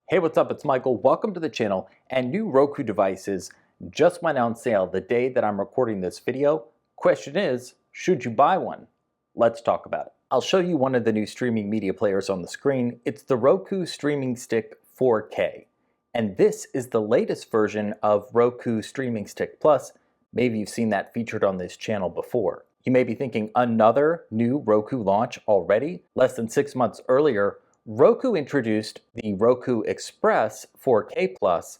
Hey, what's up? It's Michael. Welcome to the channel. And new Roku devices just went on sale the day that I'm recording this video. Question is, should you buy one? Let's talk about it. I'll show you one of the new streaming media players on the screen. It's the Roku Streaming Stick 4K. And this is the latest version of Roku Streaming Stick Plus. Maybe you've seen that featured on this channel before. You may be thinking, another new Roku launch already? Less than 6 months earlier, Roku introduced the Roku Express 4K Plus,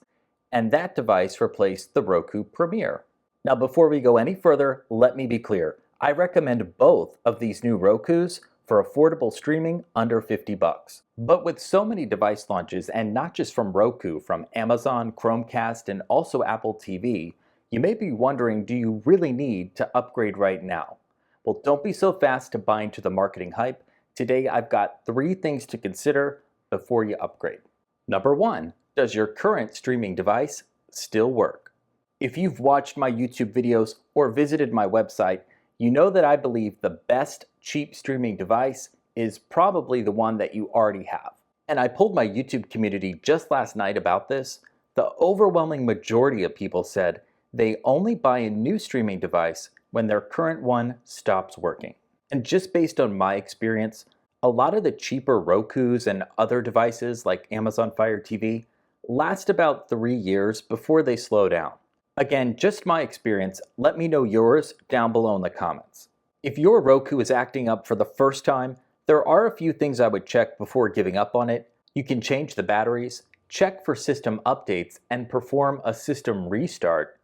and that device replaced the Roku Premier. Now, before we go any further, let me be clear. I recommend both of these new Rokus for affordable streaming under 50 bucks. But with so many device launches, and not just from Roku, from Amazon, Chromecast, and also Apple TV, you may be wondering, do you really need to upgrade right now? Well, don't be so fast to buy into the marketing hype. Today, I've got 3 things to consider before you upgrade. Number 1, does your current streaming device still work? If you've watched my YouTube videos or visited my website, you know that I believe the best cheap streaming device is probably the one that you already have. And I polled my YouTube community just last night about this. The overwhelming majority of people said they only buy a new streaming device when their current one stops working. And just based on my experience, a lot of the cheaper Rokus and other devices like Amazon Fire TV last about 3 years before they slow down. Again, just my experience. Let me know yours down below in the comments. If your Roku is acting up for the first time, there are a few things I would check before giving up on it. You can change the batteries, check for system updates, and perform a system restart,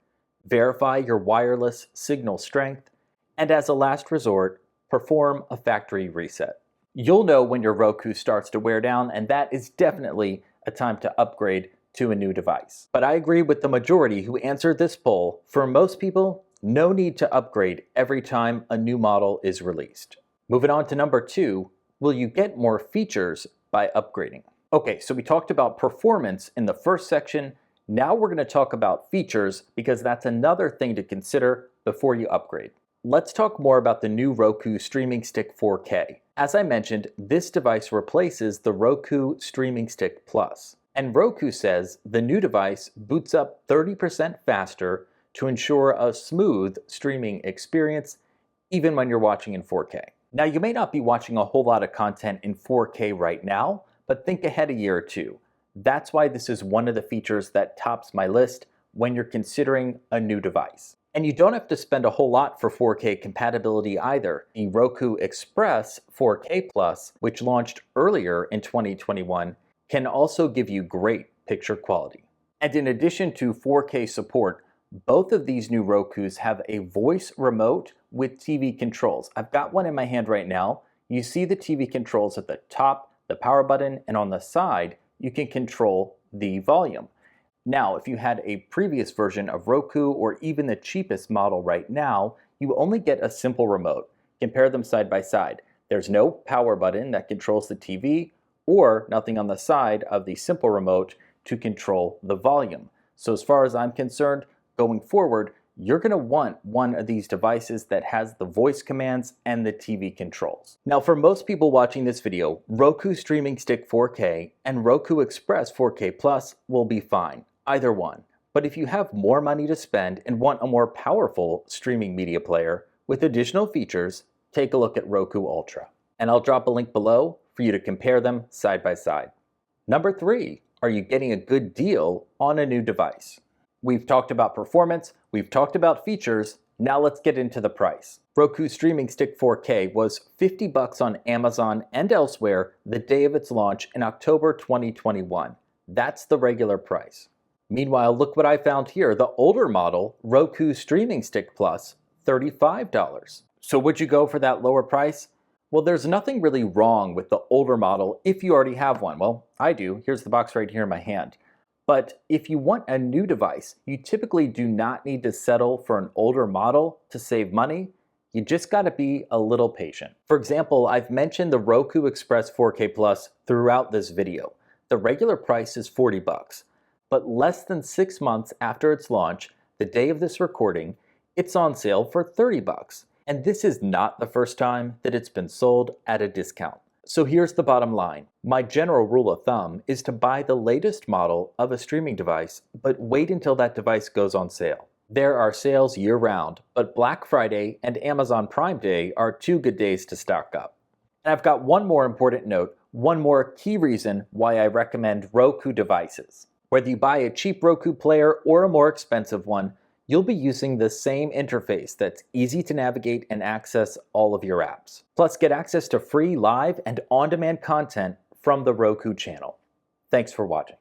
verify your wireless signal strength, and as a last resort, perform a factory reset. You'll know when your Roku starts to wear down, and that is definitely a time to upgrade to a new device. But I agree with the majority who answered this poll. For most people, no need to upgrade every time a new model is released. Moving on to number 2, will you get more features by upgrading? Okay, so we talked about performance in the first section. Now we're going to talk about features because that's another thing to consider before you upgrade. Let's talk more about the new Roku Streaming Stick 4K. As I mentioned, this device replaces the Roku Streaming Stick Plus. And Roku says the new device boots up 30% faster to ensure a smooth streaming experience, even when you're watching in 4K. Now, you may not be watching a whole lot of content in 4K right now, but think ahead a year or two. That's why this is one of the features that tops my list when you're considering a new device. And you don't have to spend a whole lot for 4K compatibility either. The Roku Express 4K Plus, which launched earlier in 2021, can also give you great picture quality. And in addition to 4K support, both of these new Rokus have a voice remote with TV controls. I've got one in my hand right now. You see the TV controls at the top, the power button, and on the side, you can control the volume. Now, if you had a previous version of Roku or even the cheapest model right now, you only get a simple remote. Compare them side by side. There's no power button that controls the TV or nothing on the side of the simple remote to control the volume. So as far as I'm concerned, going forward, you're going to want one of these devices that has the voice commands and the TV controls. Now, for most people watching this video, Roku Streaming Stick 4K and Roku Express 4K Plus will be fine. Either one. But if you have more money to spend and want a more powerful streaming media player with additional features, take a look at Roku Ultra. And I'll drop a link below for you to compare them side by side. Number 3, are you getting a good deal on a new device? We've talked about performance, we've talked about features, now let's get into the price. Roku Streaming Stick 4K was 50 bucks on Amazon and elsewhere the day of its launch in October 2021. That's the regular price. Meanwhile, look what I found here. The older model, Roku Streaming Stick Plus, $35. So would you go for that lower price? Well, there's nothing really wrong with the older model if you already have one. Well, I do. Here's the box right here in my hand. But if you want a new device, you typically do not need to settle for an older model to save money. You just got to be a little patient. For example, I've mentioned the Roku Express 4K Plus throughout this video. The regular price is 40 bucks. But less than 6 months after its launch, the day of this recording, it's on sale for 30 bucks. And this is not the first time that it's been sold at a discount. So here's the bottom line. My general rule of thumb is to buy the latest model of a streaming device, but wait until that device goes on sale. There are sales year-round, but Black Friday and Amazon Prime Day are 2 good days to stock up. And I've got one more important note, one more key reason why I recommend Roku devices. Whether you buy a cheap Roku player or a more expensive one, you'll be using the same interface that's easy to navigate and access all of your apps. Plus, get access to free live and on-demand content from the Roku channel. Thanks for watching.